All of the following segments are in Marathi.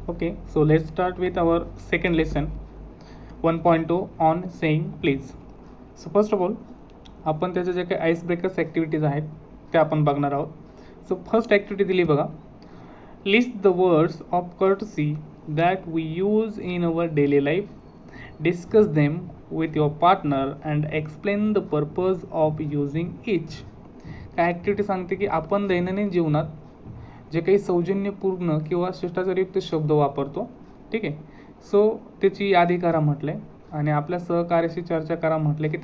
Okay, so let's start with our second lesson 1.2 on saying please. So first of all, आपण त्याच्या जे काही आईस ब्रेकर्स ॲक्टिव्हिटीज आहेत त्या आपण बघणार आहोत. सो फर्स्ट ॲक्टिव्हिटी दिली बघा, list the words of courtesy that we use in our daily life, discuss them with your partner and explain the purpose of using each. काय ॲक्टिव्हिटी सांगते की आपण दैनंदिन जीवनात जे काही सौजन्यपूर्ण किंवा शिष्टाचारयुक्त शब्द वापरतो, ठीक आहे, सो त्याची यादी करा म्हटले आणि आपल्या सहकार्याशी चर्चा करा म्हटले की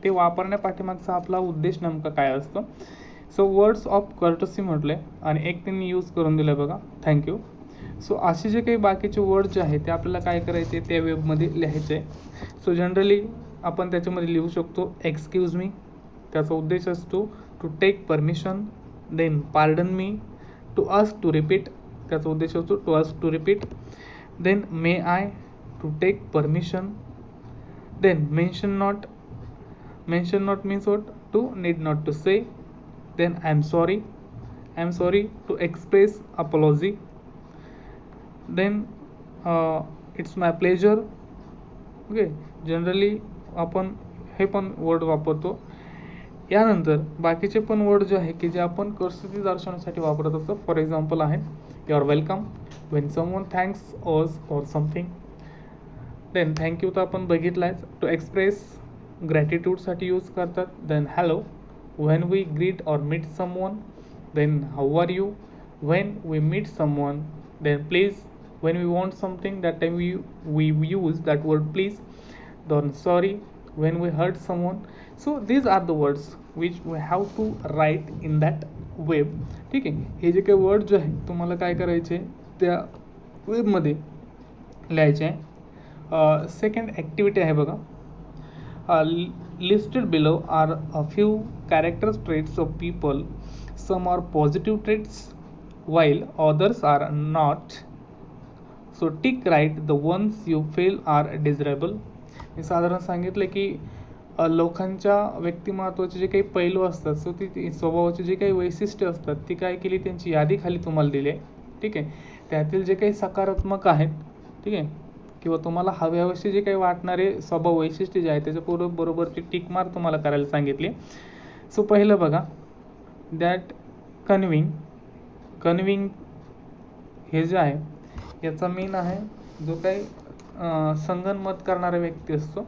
ते वापरण्यापाठीमागचा आपला उद्देश नेमका काय असतो. सो वर्ड्स ऑफ कर्टसी म्हटले आणि एक त्यांनी यूज करून दिलं बघा, थँक्यू. सो असे जे काही बाकीचे वर्ड जे आहेत ते आपल्याला काय करायचे त्या वेबमध्ये लिहायचे. सो जनरली आपण त्याच्यामध्ये लिहू शकतो एक्सक्यूज मी, त्याचा उद्देश असतो to take permission, then pardon me, to ask to repeat, त्याचा उद्देश असतो to ask to repeat, then may I, to take permission, then mention not means what, to need not to say, then I am sorry to express apology, then it's my pleasure. Okay, generally आपण हे पण वर्ड वापरतो. यानंतर बाकीचे पण वर्ड जे आहे की जे आपण कर्तृत्व दर्शवण्यासाठी वापरत असतो. फॉर एक्झाम्पल आहे you are welcome when someone thanks us for something, then thank you तर आपण बघितलायच. टू एक्सप्रेस ग्रॅटिट्यूडसाठी यूज करतात. Then hello when we greet or meet someone, then how are you when we meet someone, then please when we want something, that time we use that word please. Then sorry when we hurt someone. So these are the words which we have to write in that web. ठीक आहे, हे जे काही वर्ड जे आहे तुम्हाला काय करायचे त्या वेबमध्ये लिहायचे आहे. सेकंड ॲक्टिव्हिटी आहे बघा, listed below are a few character traits of people. Some are positive traits while others are not. So tick right the ones you feel are desirable. मी साधारण सांगितलं की लोकांच्या व्यक्तिमत्वाचे जे काही पैलू असतात, सो ती स्वभावाची जे काही वैशिष्ट्य असतात ती काय केली, त्यांची यादी खाली तुम्हाला दिली आहे. ठीक आहे, त्यातील जे काही सकारात्मक आहेत, ठीक आहे, किंवा तुम्हाला हव्यावशी जे काही वाटणारे स्वभाव वैशिष्ट्य जे आहे त्याच्या बरोबरची टिक मार्क तुम्हाला करायला सांगितली. सो पहिलं बघा, दॅट कन्विंग हे जे आहे याचा मीन आहे जो काही संगनमत करणारा व्यक्ती असतो,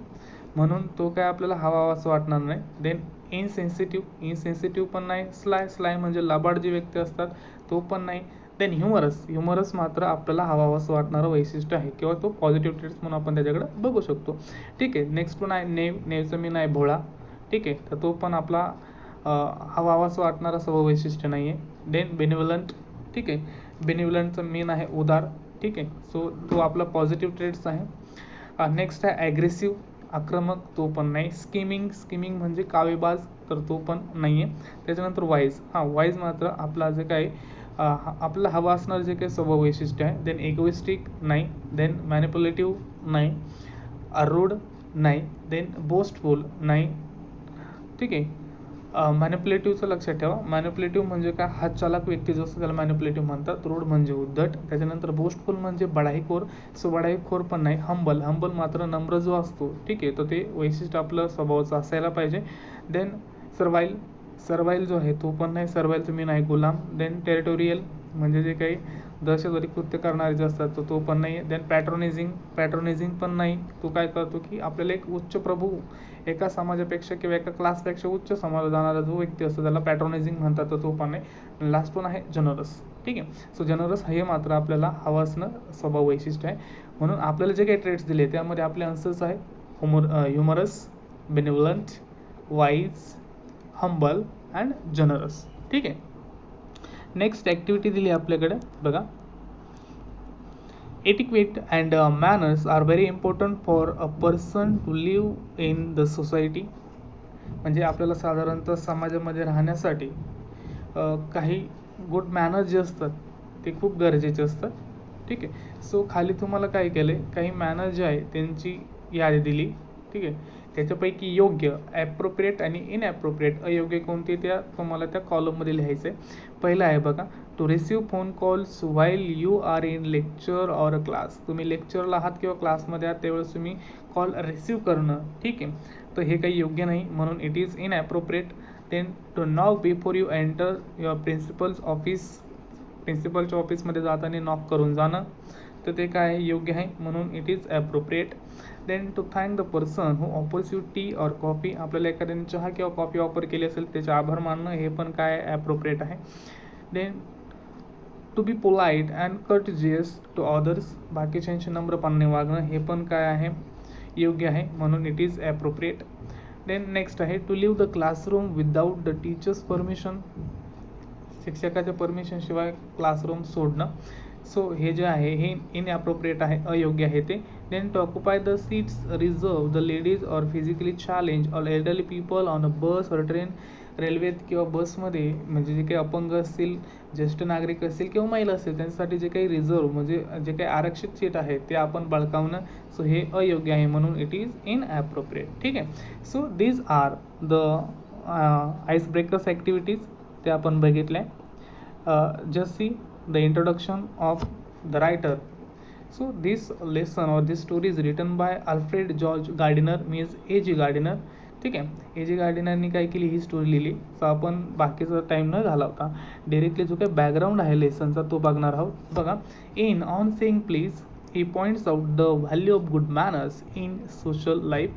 म्हणून तो काय आपल्याला हवा असं वाटणार नाही. देन इनसेन्सिटिव्ह पण नाही. स्लाय म्हणजे लबाड जे व्यक्ती असतात तो पण नाही. देन ह्युमरस मात्र आपल्याला हवा असं वाटणारं वैशिष्ट्य आहे किंवा तो पॉझिटिव्ह ट्रेट्स म्हणून आपण त्याच्याकडे बघू शकतो. ठीक आहे, नेक्स्ट पण आहे नेवचं मीन आहे भोळा. ठीक आहे, तर तो पण आपला हवा असं वाटणारा सर्व वैशिष्ट्य नाही आहे. देन बेनिव्हलंट. ठीक आहे, बेनिव्हलंटचं मीन आहे उदार. ठीक आहे, सो तो आपला पॉझिटिव्ह ट्रेट्स आहे. नेक्स्ट आहे ॲग्रेसिव्ह, आक्रमक, तो पण नाही. स्किमिंग म्हणजे कावेबाज, तर तो पण नाही आहे. त्याच्यानंतर वाईज मात्र आपला जे काही आपल्याला हवा असणारं जे काही स्वभाव वैशिष्ट्य आहे. देन इगोइस्टिक नाही. देन मॅनिप्युलेटिव्ह नाही. रूड नाही. देन बोस्टफुल नाही. ठीक आहे, मॅनिप्युलेटिव्हचं लक्षात ठेवा. मॅनिप्युलेटिव्ह म्हणजे काय, हातचालक व्यक्ती जो असतो त्याला मॅनिप्युलेटिव्ह म्हणतात. रूड म्हणजे उद्धट. त्याच्यानंतर बोस्टफुल म्हणजे बडाईखोर, सो बडाईखोर पण नाही. हंबल मात्र नम्र जो असतो, ठीक आहे, तर ते वैशिष्ट्य आपलं स्वभावाचं असायला पाहिजे. देन सर्वाईल जो आहे तो पण नाही. सर्वाईलचं मीन आहे गुलाम. देन टेरिटोरियल म्हणजे जे काही दहशतवादी कृत्य करणारे जे असतात तो पण नाही. देन पॅट्रोनिझिंग पण नाही. तो काय करतो की आपल्याला एक उच्च प्रभू, एका समाजापेक्षा किंवा एका क्लासपेक्षा उच्च समाजात जाणारा जो व्यक्ती असतो त्याला पॅट्रोनायझिंग म्हणतात, तर तो पण नाही. लास्ट पण आहे जनरस. ठीक आहे, सो जनरस हे मात्र आपल्याला हवं असणं स्वभाव वैशिष्ट्य आहे. म्हणून आपल्याला जे काही ट्रेट्स दिले त्यामध्ये आपले आन्सर्स आहे humorous, benevolent, wise, humble and generous. ठीक आहे, नेक्स्ट ॲक्टिव्हिटी दिली आपल्याकडे बघा, etiquette and manners are very important for a person to live in the society. म्हणजे आपल्याला साधारणतः समाजामध्ये राहण्यासाठी काही गुड मॅनर्स जे असतात ते खूप गरजेचे असतात. ठीक आहे, सो खाली तुम्हाला काय केलं, काही मॅनर्स जे आहे त्यांची यादी दिली. ठीक आहे, त्याच्यापैकी योग्य, ॲप्रोप्रिएट आणि इनॲप्रोप्रिएट, अयोग्य कोणते त्या तुम्हाला त्या कॉलममध्ये लिहायचं आहे. पहिलं आहे बघा, to receive phone calls while you are in lecture or class. तुम्ही लेक्चरला आहात किंवा क्लासमध्ये आहात त्यावेळेस तुम्ही कॉल रिसीव्ह करणं, ठीक आहे, तर हे काही योग्य नाही, म्हणून it is inappropriate. Then to knock before you enter your principal's office. प्रिन्सिपलच्या ऑफिसमध्ये जाताना नॉक करून जाणं, तर ते काय योग्य आहे, म्हणून it is appropriate. Then to thank the person who offers you tea or coffee. आपल्याला एखाद्याने चहा किंवा कॉफी ऑफर केली असेल त्याचे आभार मानणं, हे पण काय ॲप्रोप्रिएट आहे. Then to be polite and courteous to others. बाकीच्यांशी नम्रपणाने वागणं, हे पण काय आहे, योग्य आहे, म्हणून it is appropriate. Then next आहे to leave the classroom without the teacher's permission. शिक्षकाच्या परमिशनशिवाय क्लासरूम सोडणं, सो हे जे आहे हे इनॲप्रोप्रिएट आहे, अयोग्य आहे ते. Then to occupy the seats reserve the ladies or physically challenge or elderly people on a bus or train. रेल्वेत किंवा बसमध्ये म्हणजे जे काही अपंग असतील, ज्येष्ठ नागरिक असतील किंवा महिला असतील त्यांच्यासाठी जे काही रिझर्व म्हणजे जे काही आरक्षित सीट आहे ते आपण बळकावणं, सो हे अयोग्य आहे, म्हणून इट इज इनॲप्रोप्रिएट. ठीक आहे. So these are the ice breakers activities, ते आपण बघितल्या. Just see the introduction of the writer. So this lesson or this story is written by Alfred George Gardiner, means A.G. Gardiner. ठीक आहे. A.G. गार्डिनरनी काय केली, ही स्टोरी लिहिली. सो आपण बाकीचा टाईम न घालवता डायरेक्टली जो काही बॅकग्राऊंड आहे लेसनचा तो बघणार आहोत. बघा, in on saying please he points out the value of good manners in social life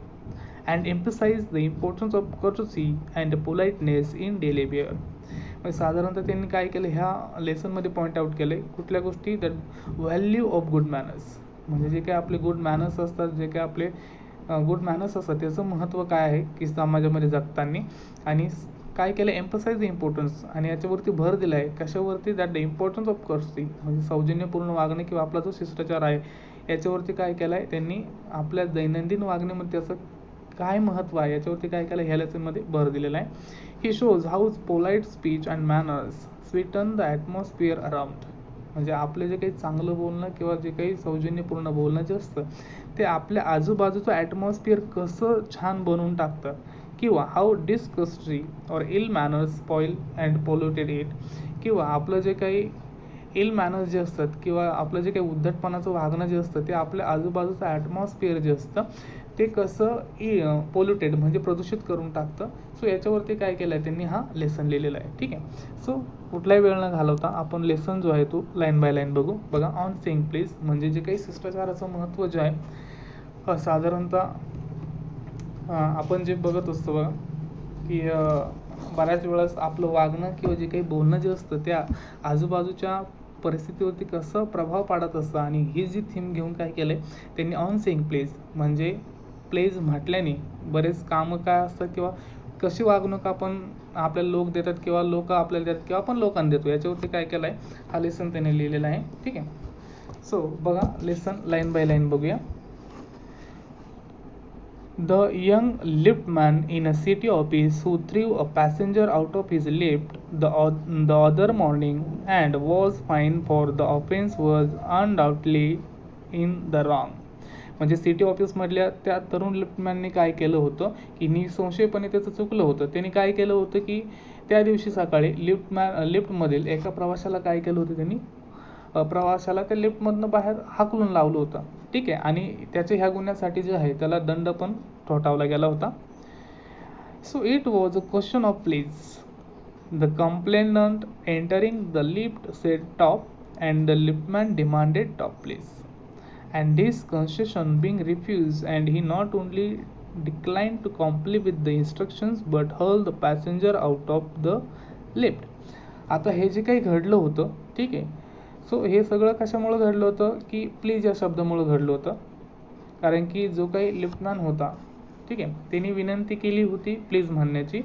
and emphasize the importance of courtesy and politeness in daily behaviour. साधारणतः त्यांनी काय केलं, ह्या लेसनमध्ये पॉईंट आउट केले कुठल्या गोष्टी, that value of good manners, म्हणजे जे काही आपले गुड मॅनर्स असतात, जे काही आपले गुड मॅनर्स असतात त्याचं महत्त्व काय आहे की समाजामध्ये जगताना, आणि काय केलं, एम्फसाइज द इम्पॉर्टन्स, आणि याच्यावरती भर दिला आहे कशावरती, that the importance of courtesy, म्हणजे सौजन्यपूर्ण वागणे किंवा आपला जो शिष्टाचार आहे याच्यावरती काय केलं आहे त्यांनी, आपल्या दैनंदिन वागण्यामध्ये त्याचं काय महत्त्व आहे याच्यावरती काय केलं ह्या लेसनमध्ये भर दिलेला आहे. He shows how polite speech and manners sweeten the atmosphere around. म्हणजे आपले जे काही चांगलं बोलणं किंवा जे काही सौजन्यपूर्ण बोलणं जे असतं ते आपल्या आजूबाजूचं ॲटमॉस्फिअर कसं छान बनवून टाकतं, किंवा how discourtesy or ill manners spoil and polluted it. किंवा आपलं जे काही इल मॅनर्स जे असतात किंवा आपलं जे काही उद्धटपणाचं वागणं जे असतं ते आपल्या आजूबाजूचं ॲटमॉस्फिअर जे असतं ते कसं पोल्युटेड म्हणजे प्रदूषित करून टाकतं. सो याच्यावरती काय केलं आहे त्यांनी, हा लेसन लिहिलेला आहे. ठीक आहे. सो कुठलाही वेळ न घालवता आपण लेसन जो आहे तो लाईन बाय लाईन बघू. बघा, ऑन सेइंग प्लीज म्हणजे जे काही शिष्टाचाराचं महत्त्व जे आहे, साधारणतः आपण जे बघत असतो बघा की बऱ्याच वेळेस आपलं वागणं किंवा जे काही बोलणं जे असतं त्या आजूबाजूच्या परिस्थितीवरती कसं प्रभाव पाडत असतं, आणि ही जी थीम घेऊन काय केलं आहे त्यांनी, ऑन सेइंग प्लीज म्हणजे प्लीज म्हटल्याने बरेच कामं काय असतात किंवा कशी वागणूक आपण आपल्याला लोक देतात किंवा लोक आपल्याला देतात किंवा आपण लोकांना देतो, याच्यावरती काय केलं आहे हा लेसन त्याने लिहिलेला आहे. ठीक आहे. सो बघा, लेसन लाईन बाय लाईन बघूया. The young liftman in a city office who threw a passenger out of his lift the other morning and was fined for the offense was undoubtedly in the wrong. म्हणजे सिटी ऑफिसमधल्या त्या तरुण लिफ्टमॅनने काय केलं होतं की निसंशयपणे त्याचं चुकलं होतं. त्यांनी काय केलं होतं की त्या दिवशी सकाळी लिफ्टमधील एका प्रवाशाला काय केलं होतं, त्यांनी प्रवाशाला त्या लिफ्टमधनं बाहेर हाकलून लावलं होतं. ठीक आहे. आणि त्याच्या ह्या गुन्ह्यासाठी जे आहे त्याला दंड पण ठोठावला गेला होता. So it was a question of please. The complainant entering the lift sed top and the liftman demanded top please. And his concession being refused, and he not only declined to comply with the instructions but hurled the passenger out of the lift. आता हे जे काही घडलं होतं, ठीक आहे, सो हे सगळं कशामुळे घडलं होतं की प्लीज या शब्दामुळे घडलं होतं. कारण की जो काही लिफ्टमॅन होता, ठीक आहे, त्यांनी विनंती केली होती प्लीज म्हणण्याची,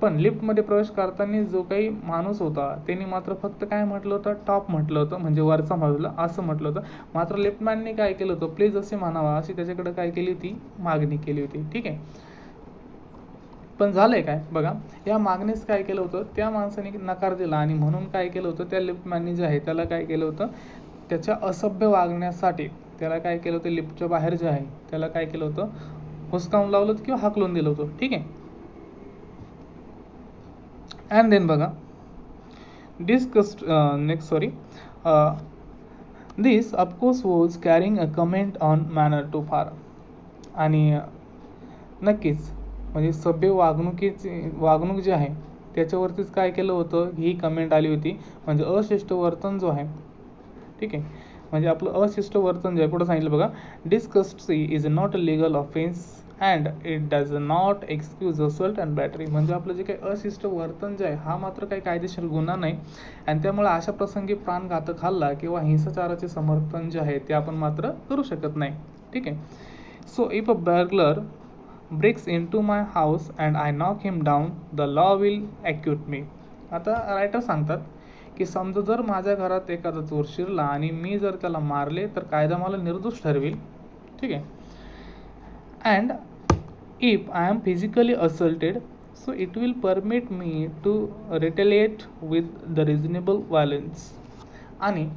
पण लिफ्टमध्ये प्रवेश करताना जो काही माणूस होता त्यांनी मात्र फक्त काय म्हटलं होतं, टॉप म्हटलं होतं, म्हणजे वरचा बाजूला असं म्हटलं होतं. मात्र लिफ्टमॅनने काय केलं होतं, प्लीज असे म्हणावा अशी त्याच्याकडे काय केली होती, मागणी केली होती. ठीक आहे. पण झालंय काय बघा, या मागणीस काय केलं होतं, त्या माणसाने नकार दिला, आणि म्हणून काय केलं होतं त्या लिफ्टमॅनने जे आहे त्याला काय केलं होतं, त्याच्या असभ्य वागण्यासाठी त्याला काय केलं होतं, लिफ्टच्या बाहेर जे आहे त्याला काय केलं होतं, हुसकावून लावलं होतं किंवा हाकलून दिलं होतं. ठीक आहे. And then बघा, discussed next sorry this of course was carrying a comment on manner too far. आणि नक्कीच म्हणजे सभ्य वागणूक जी आहे त्याच्यावरतीच काय केलं होतं, ही कमेंट आली होती. म्हणजे अशिष्ट वर्तन जो आहे, ठीक आहे, म्हणजे आपलं अशिष्ट वर्तन जे आहे, पुढे सांगितलं बघा, discourtesy is not a legal offence and it does not excuse assault and battery. म्हणजे आपलं जे काही अशिष्ट वर्तन जे आहे हा मात्र काही कायदेशीर गुन्हा नाही, आणि त्यामुळे अशा प्रसंगी प्राणघातक हल्ला किंवा हिंसाचाराचे समर्थन जे आहे ते आपण मात्र करू शकत नाही. ठीक आहे. So if a burglar breaks into my house and I knock him down, the law will acquit me. आता रायटर सांगतात की समजा जर माझ्या घरात एखादा चोर शिरला आणि मी जर त्याला मारले तर कायदा मला निर्दोष ठरवेल. ठीक आहे. And if I am physically assaulted so it will permit me to retaliate with the reasonable violence. आणि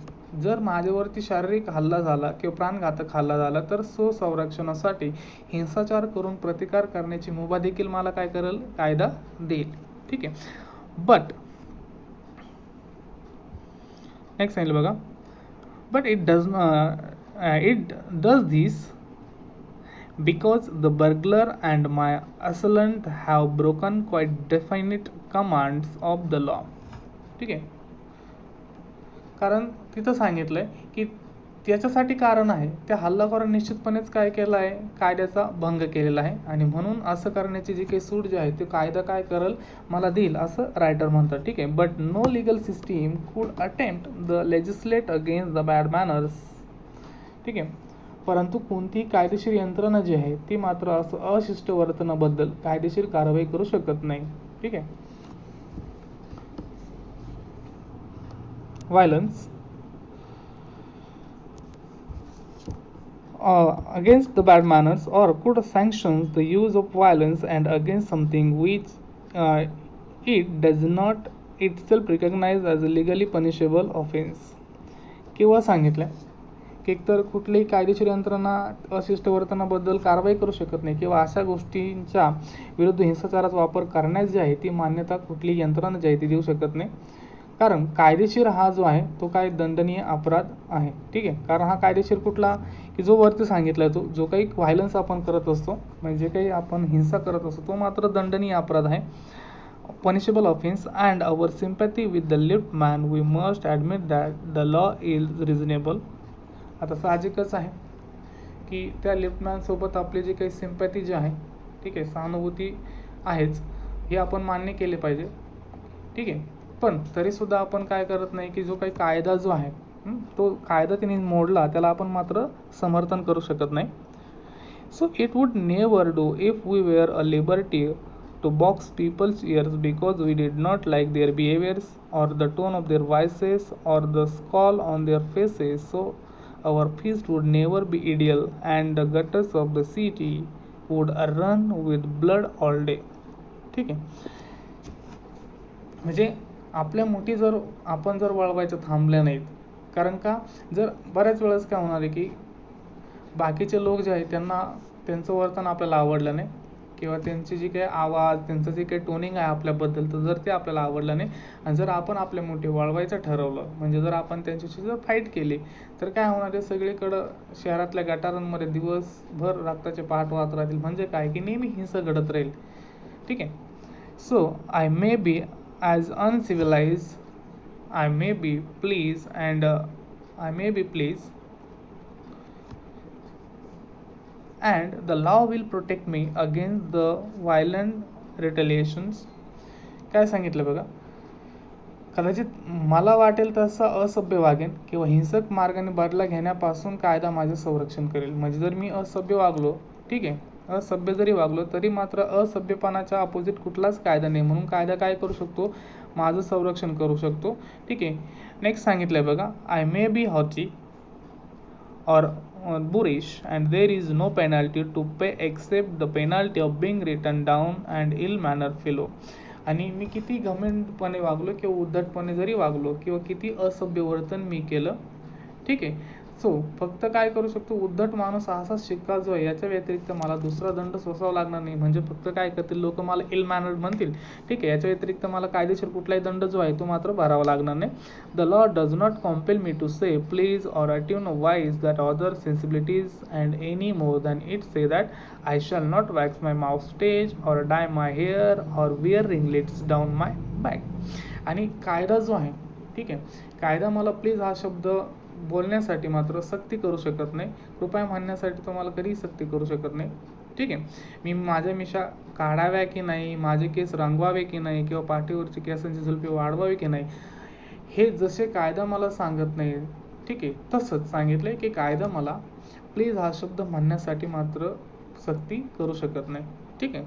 जर माझ्यावरती शारीरिक हल्ला झाला किंवा प्राणघातक हल्ला झाला तर स्वसंरक्षणासाठी हिंसाचार करून प्रतिकार करण्याची मुभा देखील मला काय करेल, कायदा देईल. ठीक आहे. बट नेक्स्ट सांगितलं बघा, but it does this because the burglar and my assailant have broken quite definite commands of the law. ठीक आहे. कारण तिथं सांगितलंय की त्याच्यासाठी कारण आहे, त्या हल्लाखोराने निश्चितपणेच काय केलं आहे, कायद्याचा भंग केलेला आहे, आणि म्हणून असं करण्याची जी काही सूट जी आहे ते कायदा काय करेल, मला देईल, असं रायटर म्हणतात. ठीक आहे. बट नो लिगल सिस्टीम कुड attempt the legislate against the bad manners. ठीक आहे. परंतु कोणतीही कायदेशीर यंत्रणा जी आहे ती मात्र असं अशिष्ट वर्तनाबद्दल कायदेशीर कारवाई करू शकत नाही. ठीक आहे. Violence against the bad manners or could sanctions the use of violence and against something which it does not itself recognize as a legally punishable offense. किंवा सांगितलं की एकतर कुठलीही कायदेशीर यंत्रणा अशिष्ट वर्तनाबद्दल कारवाई करू शकत नाही किंवा अशा गोष्टींच्या विरुद्ध हिंसाचाराचा वापर करण्यास जी आहे ती मान्यता कुठलीही यंत्रणा जी आहे ती देऊ शकत नाही. कारण कायदेशीर हा जो आहे तो काय दंडनीय अपराध आहे. ठीक आहे. कारण हा कायदेशीर कुठला, की जो वरती सांगितला तो जो काही व्हायलन्स आपण करत असतो, म्हणजे काही आपण हिंसा करत असतो, तो मात्र दंडनीय अपराध आहे, punishable offense. And our sympathy with the lift man, we must admit that the law is reasonable. आता साहजिकच आहे की त्या लिफ्टमॅन सोबत आपली जी काही सिम्पॅथी जी आहे, ठीक आहे, सहानुभूती आहेच, हे आपण मान्य केले पाहिजे. ठीक आहे. पण तरीसुद्धा आपण काय करत नाही की जो काही कायदा जो आहे तो कायदा तिने मोडला त्याला आपण मात्र समर्थन करू शकत नाही. So it would never do if we were a liberty to box people's ears because we did not like their behaviors or the tone of their voices or the scowl on their faces. So our feast would never be ideal and the gutters of the city would run with blood all day. ठीक आहे. म्हणजे आपल्या मुठी जर आपण जर वळवायचं थांबल्या नाहीत, कारण का जर बऱ्याच वेळेस काय होणार आहे की बाकीचे लोक जे आहेत त्यांना त्यांचं वर्तन आपल्याला आवडलं नाही किंवा त्यांची जी काही आवाज, त्यांचं जे काही टोनिंग आहे आपल्याबद्दल, तर जर ते आपल्याला आवडलं नाही आणि जर आपण आपल्या मुठी वळवायचं ठरवलं, म्हणजे जर आपण त्यांच्याशी जर फाईट केली, तर काय होणार आहे, सगळीकडं शहरातल्या गटारांमध्ये दिवसभर रक्ताचे पहाट वाहत राहतील. म्हणजे काय की नेहमी हिंसा घडत राहील. ठीक आहे. So I may be as uncivilised, I may be please and I may be please and the law will protect me against the violent retaliations. काय सांगितलं बघा, कदाचित मला वाटेल तसं असभ्य वागेन किंवा हिंसक मार्गाने बदला घेण्यापासून कायदा माझे संरक्षण करेल. म्हणजे जर मी असभ्य वागलो, ठीक आहे, असभ्य जरी वागलो तरी मात्र असभ्यपणाच्या अपोजिट कुठलाच कायदा नाही, म्हणून कायदा काय करू शकतो, माझं संरक्षण करू शकतो. ठीक आहे. नेक्स्ट सांगितलंय बघा, I may be haughty or boorish and there is no penalty to pay except the penalty of being written down and ill mannered fellow. आणि मी किती घमंडपणे वागलो किंवा उद्धटपणे जरी वागलो किंवा किती असभ्य वर्तन मी केलं, ठीक आहे, सो फक्त काय करू शकतो, उद्धट माणूस असाच शिक्का जो आहे याच्या व्यतिरिक्त मला दुसरा दंड सोसावा लागणार नाही. म्हणजे फक्त काय करतील लोक, मला इल मॅनर्ड म्हणतील, ठीक आहे, याच्या व्यतिरिक्त मला कायदेशीर कुठलाही दंड जो आहे तो मात्र भरावा लागणार नाही. The law does not compel me to say please or attune voice that other sensibilities and any more than it says that I shall not wax my mouth moustache or dye my hair or wear ringlets down my back. आणि कायदा जो आहे, ठीक आहे, कायदा मला प्लीज हा शब्द बोलण्यासाठी मात्र सक्ती करू शकत नाही, कृपया म्हणण्यासाठी तो मला कधीही सक्ती करू शकत नाही. ठीक आहे, मी माझ्या मिशा काढाव्या की नाही, माझे केस रंगवावे की नाही, किंवा पाठीवरची केसांची झुलपी वाढवावी की नाही, हे जसे कायदा मला सांगत नाही, ठीक आहे, तसंच सांगितलंय की कायदा मला प्लीज हा शब्द म्हणण्यासाठी मात्र सक्ती करू शकत नाही. ठीक आहे.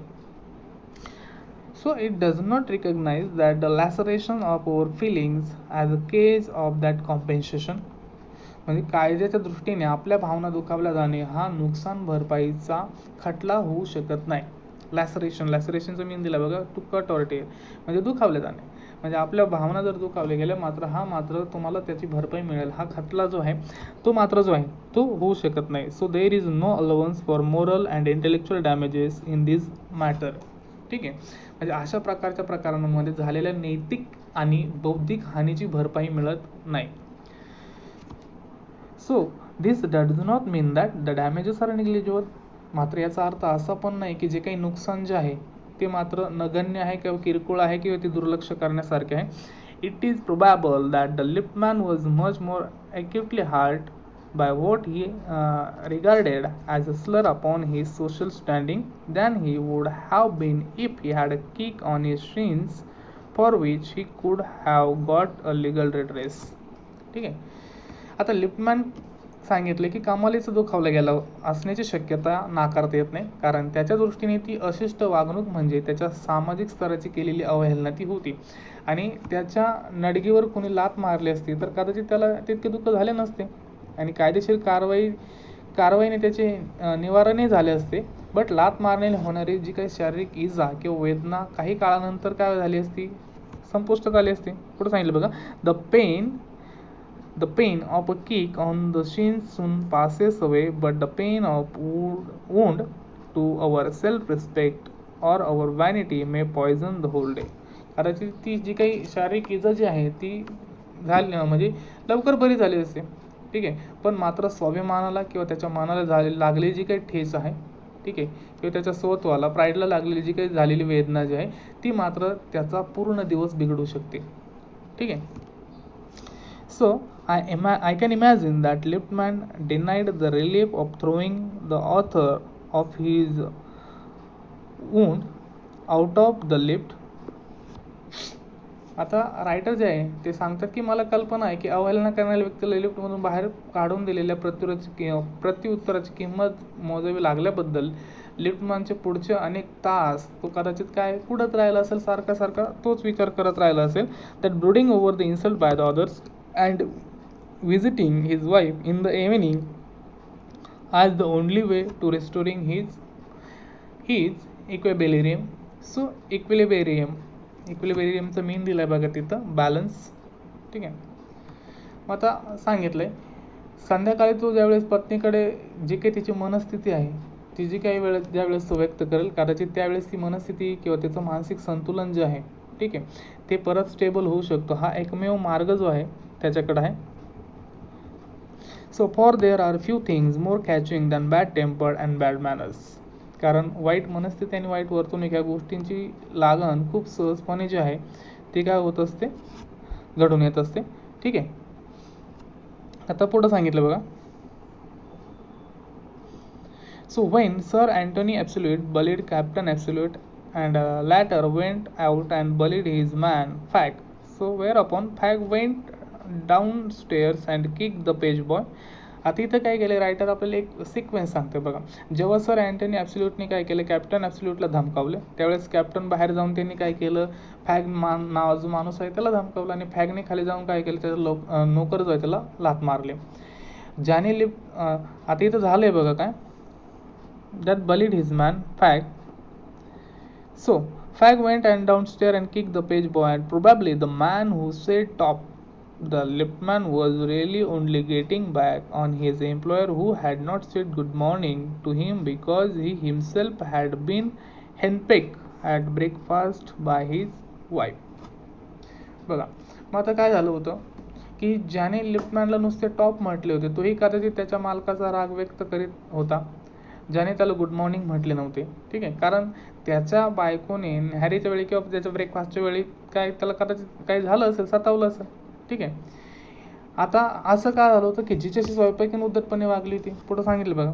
So it does not recognize that the laceration of our feelings as a case of that compensation. म्हणजे कायद्याच्या दृष्टीने आपल्या भावना दुखावल्या जाणे हा नुकसान भरपाईचा खटला होऊ शकत नाही. लॅसरेशनचा मीन दिला बघा, टू कट ऑर टेअर, म्हणजे दुखावले जाणे. म्हणजे आपल्या भावना जर दुखावल्या गेल्या मात्र तुम्हाला त्याची भरपाई मिळेल, हा खटला जो आहे तो होऊ शकत नाही. So there is no allowance for moral and intellectual damages in this matter. ठीक आहे, म्हणजे अशा प्रकारच्या प्रकरणांमध्ये झालेल्या नैतिक आणि बौद्धिक हानीची भरपाई मिळत नाही. So this does not mean that the damages are negligible. मात्र याचा अर्थ असा पण नाही की जे काही नुकसान जे आहे ते मात्र नगण्य आहे किंवा किरकोळ आहे किंवा ते दुर्लक्ष करण्यासारखे आहे. It is प्रोबॅबल that the liftman was much more acutely hurt by what he regarded as a slur upon his social standing than he would have been if he had a kick on his shins for which he could have got a legal redress. ठीक आहे. आता लिफ्टमॅन सांगितले की कमालीचं दुखावलं गेलं असण्याची शक्यता नाकारता येत नाही, कारण त्याच्या दृष्टीने ती अशिष्ट वागणूक म्हणजे त्याच्या सामाजिक स्तराची केलेली अवहेलना ती होती, आणि त्याच्या नडगीवर कोणी लाथ मारली असती तर कदाचित त्याला तितके दुःख झाले नसते आणि कायदेशीर कारवाईने त्याचे निवारणही झाले असते. बट लाथ मारण्याने होणारी जी काही शारीरिक इजा किंवा वेदना काही काळानंतर काय झाली असती, संपुष्टात आली असते. पुढे सांगितलं बघा, The pain of a kick on the shin soon passes away, but the pain of wound to our self-respect or our vanity may poison the whole day. कदाचित ती जी काही शारीरिक इजा जी आहे ती झाली म्हणजे लवकर बरी झाली असते, ठीक आहे, पण मात्र स्वाभिमानाला किंवा त्याच्या मनाला लागलेली जी काही ठेच आहे, ठीक आहे, किंवा त्याच्या स्वत्वाला प्राईडला लागलेली जी काही झालेली वेदना जी आहे ती मात्र त्याचा पूर्ण दिवस बिघडू शकते. ठीक आहे. So I can imagine that Lippmann denied the relief of throwing the author of his wound out of the lift. आता रायटर जे आहे ते सांगतात की मला कल्पना आहे की अवहेलना करणाऱ्या व्यक्तीला लिफ्टमधून बाहेर काढून दिलेल्या प्रत्युत्तराची किंमत मोजावी लागल्याबद्दल लिफ्टमॅनचे पुढचे अनेक तास तो कदाचित काय कुढत राहिला असेल, सारखा तोच विचार करत राहिला असेल. That brooding over the insult by the others and visiting his wife in the evening as the only way to restoring his equilibrium. So equilibriumचा मीन दिलाय बघा तिथं, बॅलन्स. ठीक आहे. मग आता सांगितलंय संध्याकाळी तो ज्यावेळेस पत्नीकडे जी काही तिची मनस्थिती आहे ती जी काही ज्यावेळेस तो व्यक्त करेल कदाचित त्यावेळेस ती मनस्थिती किंवा त्याचं मानसिक संतुलन जे आहे, ठीक आहे, ते परत स्टेबल होऊ शकतो. हा एकमेव मार्ग जो आहे त्याच्याकडे आहे. So for there are few things more catching than bad tempered and bad manners. कारण वाईट मनस्थिती आणि वाईट वर्तणूक या गोष्टींची लागण खूप सहजपणे जी आहे ती काय होत असते, घडून येत असते. ठीक आहे. आता पुढं सांगितलं बघा. So when sir Antonie absolute bullied captain absolute and latter went out and bullied his man Fag. So whereupon Fag went downstairs and kicked the page boy. आता इथं काय केलं रायटर आपल्याला एक सिक्वेन्स सांगते बघा. जेव्हा सर अँटनी ॲब्सोल्यूटने काय केलं, कॅप्टन ॲब्सोल्यूटला धमकावलं, त्यावेळेस कॅप्टन बाहेर जाऊन त्यांनी काय केलं, फॅग नावाचा जो माणूस आहे त्याला धमकावलं आणि फॅगने खाली जाऊन काय केलं, त्याचा नोकर जो आहे त्याला लाथ मारले. ज्याने आता इथं झालंय बघा काय, that bullied his man Fag. So, Fag went and downstairs and kicked the page boy, and probably the man who sat top The liftman was really only getting back on his employer, who had not said good morning to him because he himself had been henpecked at breakfast by his wife. बघा, मग आता काय झालं होतं की ज्याने लिफ्टमॅनला नुसते टॉप म्हटले होते तोही कदाचित त्याच्या मालकाचा राग व्यक्त करीत होता, ज्याने त्याला गुड मॉर्निंग म्हटले नव्हते. ठीक आहे, कारण त्याच्या बायकोने न्याहारीच्या वेळी किंवा त्याच्या ब्रेकफास्टच्या वेळी काय त्याला कदाचित काही झालं असेल, सतावलं असेल. ठीक आहे, आता असं काय झालं होतं की जिच्याशी स्वयंपाकीन उद्धटपणे वागली होती, पुढं सांगितलं बघा,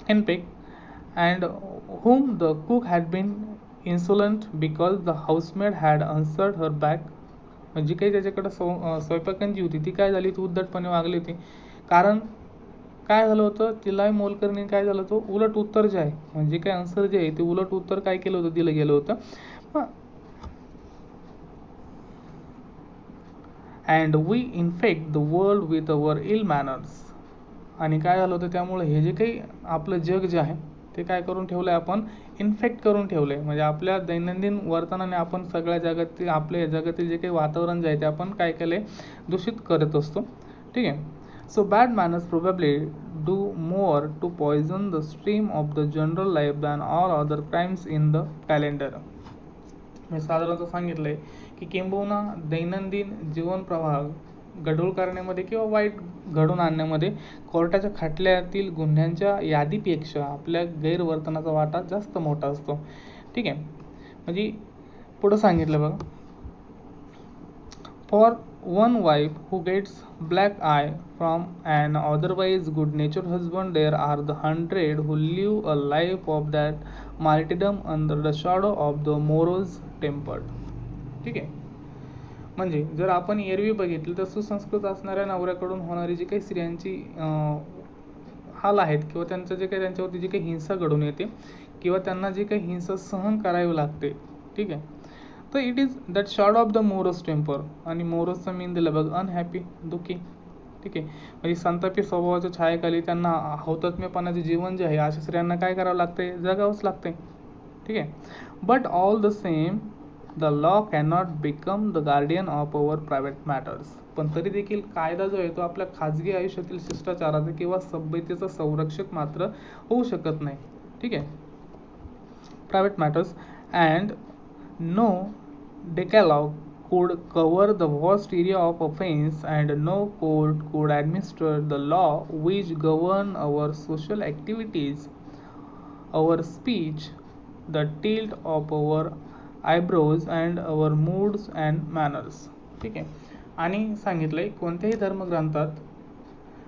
henpecked and whom the cook had been insolent because the housemaid had answered her back. म्हणजे काही त्याच्याकडे स्वयंपाकन जी होती ती काय झाली, ती उद्धटपणे वागली होती. कारण काय झालं होतं, तिलाही मोलकरणी काय झालं होतं, उलट उत्तर जे आहे म्हणजे काय आन्सर जे आहे ते उलट उत्तर काय केलं होतं, दिलं गेलं होतं. And we infect the world with our ill manners. आणि काय झालं होतं, त्यामुळे हे जे काही आपलं जग जे आहे ते काय करून ठेवलं आहे, आपण इन्फेक्ट करून ठेवलं आहे. म्हणजे आपल्या दैनंदिन वर्तनाने आपण सगळ्या जगातील आपल्या जगातील जे काही वातावरण जे आहे ते आपण काय केलं आहे, दूषित करत असतो. ठीक आहे, so bad manners probably do more to poison the stream of the general life than all other crimes in the calendar. मी साधारणतः सांगितलं आहे की किंबहुना दैनंदिन जीवन प्रवाह गढूळ करण्यामध्ये किंवा वाईट घडून आणण्यामध्ये कोर्टाच्या खटल्यातील गुन्ह्यांच्या यादीपेक्षा आपल्या गैरवर्तनाचा वाटा जास्त मोठा असतो. ठीक आहे, म्हणजे पुढं सांगितलं बघा, for one wife who gets black eye from an otherwise good nature husband there are the 100 who live a life of that martyrdom under the shadow of the Moro's tempered. ठीक आहे, म्हणजे जर आपण एरवी बघितलं तर सुसंस्कृत असणाऱ्या नवऱ्याकडून होणारी जी काही स्त्रियांची हाल आहेत किंवा त्यांचं जे काही त्यांच्यावरती जी काही हिंसा घडून येते किंवा त्यांना जी काही हिंसा सहन करावी लागते. ठीक आहे, तर it is that short of the morose temper. आणि मोरसचा मीन दिलं बघ, अनहॅपी, दुःखी. ठीक आहे, म्हणजे संतापी स्वभावाच्या छायेखाली त्यांना हौतात्म्यपणाचे जीवन जे आहे अशा स्त्रियांना काय करावं लागतंय, जगावंच लागतंय. ठीक आहे, but all the same the law cannot become the guardian of our private matters. पण तरी देखील कायदा जो आहे तो आपल्या खाजगी आयुष्यातील शिष्टाचाराचा किंवा सभ्यतेचा संरक्षक मात्र होऊ शकत नाही. ठीक आहे, private matters and no decalogue could cover the vast area of offense, and no court could administer the law which govern our social activities, our speech, the tilt of our eyebrows, and our moods and manners. ठीक आहे, आणि सांगितलंय कोणत्याही धर्मग्रंथात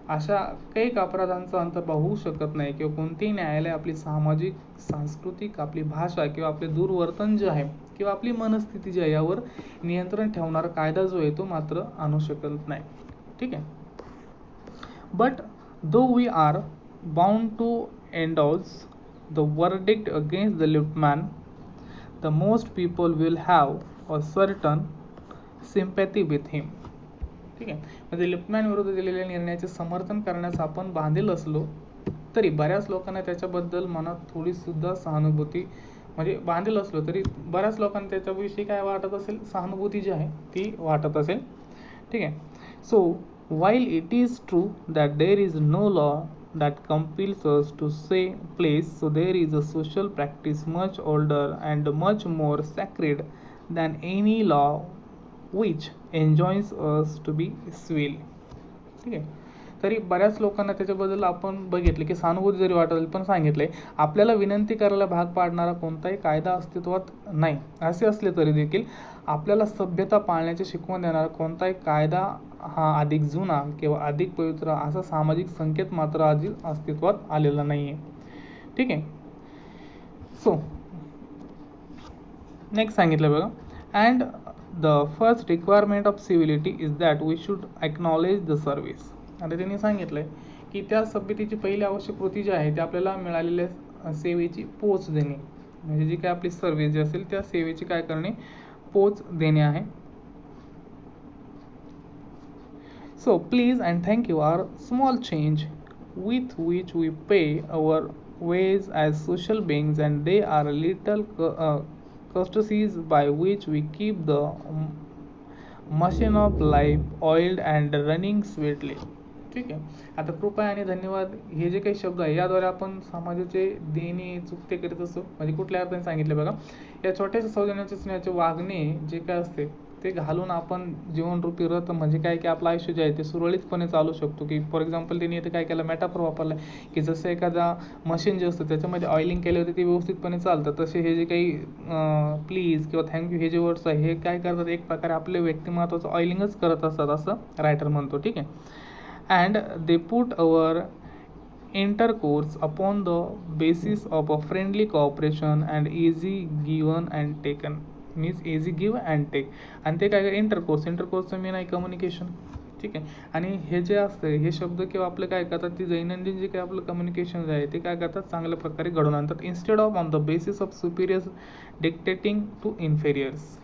अशा काही अपराधांचा अंतर्भाव होऊ शकत नाही किंवा कोणतेही न्यायालय आपली सामाजिक, सांस्कृतिक, आपली भाषा किंवा आपले दूरवर्तन जे आहे किंवा आपली मनस्थिती जी आहे यावर नियंत्रण ठेवणारा कायदा जो आहे तो मात्र आणू शकत नाही. ठीक आहे, but though we are bound to endorse the verdict against the liftman, the most people will have a certain sympathy with him. ठीक आहे, म्हणजे लिफ्टमॅन विरुद्ध दिलेल्या निर्णयाचे समर्थन करण्यास आपण बांधील असलो तरी बऱ्याच लोकांना त्याच्याबद्दल मनात थोडी सुद्धा सहानुभूती, म्हणजे बांधील असलो तरी बऱ्याच लोकांना त्याच्याविषयी काय वाटत असेल, सहानुभूती जी आहे ती वाटत असेल. ठीक आहे, so while it is true that there is no law that compels us to say place, so there is a social practice much older and much more sacred than any law which enjoins us to be civil. ठीक आहे, तरी बऱ्याच लोकांना त्याच्याबद्दल आपण बघितलं की सहानुभूती जरी वाटेल पण सांगितलंय आपल्याला विनंती करायला भाग पाडणारा कोणताही कायदा अस्तित्वात नाही. असे असले तरी देखील आपल्याला सभ्यता पाळण्याची शिकवण देणारा कोणताही कायदा हा अधिक जुना किंवा अधिक पवित्र असा सामाजिक संकेत मात्र आधी अस्तित्वात आलेला नाही आहे. ठीक आहे, सो नेक्स्ट सांगितलं बघा, and the first requirement of civility is that we should acknowledge the service. आणि त्यांनी सांगितलंय की त्या सभ्यतेची पहिली आवश्यक कृती जी आहे ती आपल्याला मिळालेल्या सेवेची पोच देणे, म्हणजे जी काय आपली सर्व्हिस जी असेल त्या सेवेची काय करणे, पोच देणे आहे. So please and thank you are small change with which we pay our ways as social beings, and they are little courtesies by which we keep the machine of life oiled and running sweetly. ठीक आहे. आता कृपया आणि धन्यवाद हे जे काही शब्द आहे याद्वारे आपण समाजाचे देणे चुकते करीत असतो. म्हणजे कुठल्या अर्थाने सांगितले बघा, या छोट्याशा सौजन्याचे स्नेहाचे वागणे जे काय असते ते घालून आपण जीवनरूपी रथ म्हणजे काय की आपलं आयुष्य जे आहे ते सुरळीतपणे चालू शकतो. की फॉर एक्झाम्पल त्यांनी इथे काय केलं, मेटाफर वापरलं की जसं एखादा मशीन जे असतं त्याच्यामध्ये ऑइलिंग केले होते ते व्यवस्थितपणे चालतं, तसे हे जे काही प्लीज किंवा थँक्यू हे जे वर्ड्स आहे हे काय करतात, एक प्रकारे आपले व्यक्तिमत्वाचं ऑइलिंगच करत असतात असं रायटर म्हणतो. ठीक आहे. And they put our intercourse upon the basis of a friendly cooperation and easy given and taken. Means easy give and take. आणि ते काय इंटरकोर्सचं मेन आहे कम्युनिकेशन. ठीक आहे. आणि हे जे असतं हे शब्द किंवा आपलं काय करतात ती दैनंदिन जे काही आपलं कम्युनिकेशन आहे ते काय करतात चांगल्या प्रकारे घडवून आणतात, instead of on the basis of superiors dictating to inferiors.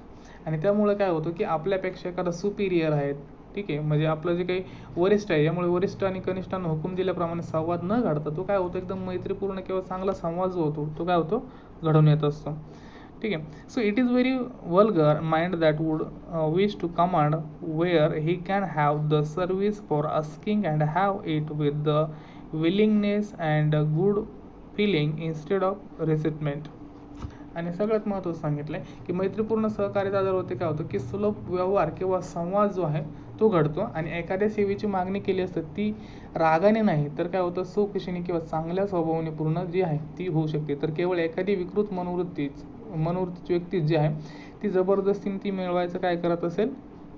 आणि त्यामुळे काय होतं की आपल्यापेक्षा एखादा सुपिरियर आहेत, ठीक आहे, म्हणजे आपलं जे काही वरिष्ठ आहे, यामुळे वरिष्ठ आणि कनिष्ठांना हुकूम दिल्याप्रमाणे संवाद न घडता तो काय होतो एकदम मैत्रीपूर्ण किंवा चांगला संवाद जो होतो तो काय होतो घडून येत असतो. ठीक आहे. So it is very vulgar mind that would wish to command where he can have the service for asking and have it with the willingness and good feeling instead of resentment. आणि सगळ्यात महत्त्वाचं सांगितलं आहे की मैत्रीपूर्ण सहकार्याचा आधार होते काय होतं की सुलभ व्यवहार किंवा संवाद जो आहे तो घडतो. आणि एखाद्या सेवेची मागणी केली असते ती रागाने नाही तर काय होतं सुखुशीने किंवा चांगल्या स्वभावाने पूर्ण जी आहे ती होऊ शकते. तर केवळ एखादी विकृत मनोवृत्तीची व्यक्ती जी आहे ती जबरदस्तीने ती मिळवायचं काय करत असेल,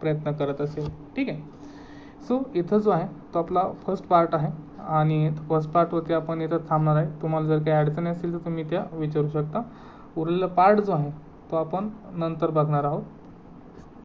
प्रयत्न करत असेल. ठीक आहे. सो इथं जो आहे तो आपला फर्स्ट पार्ट आहे आणि फर्स्ट पार्टवरती आपण इथं थांबणार आहे. तुम्हाला जर काही अडचणी असतील तर तुम्ही त्या विचारू शकता. उरलेला पार्ट जो आहे तो आपण नंतर बघणार आहोत.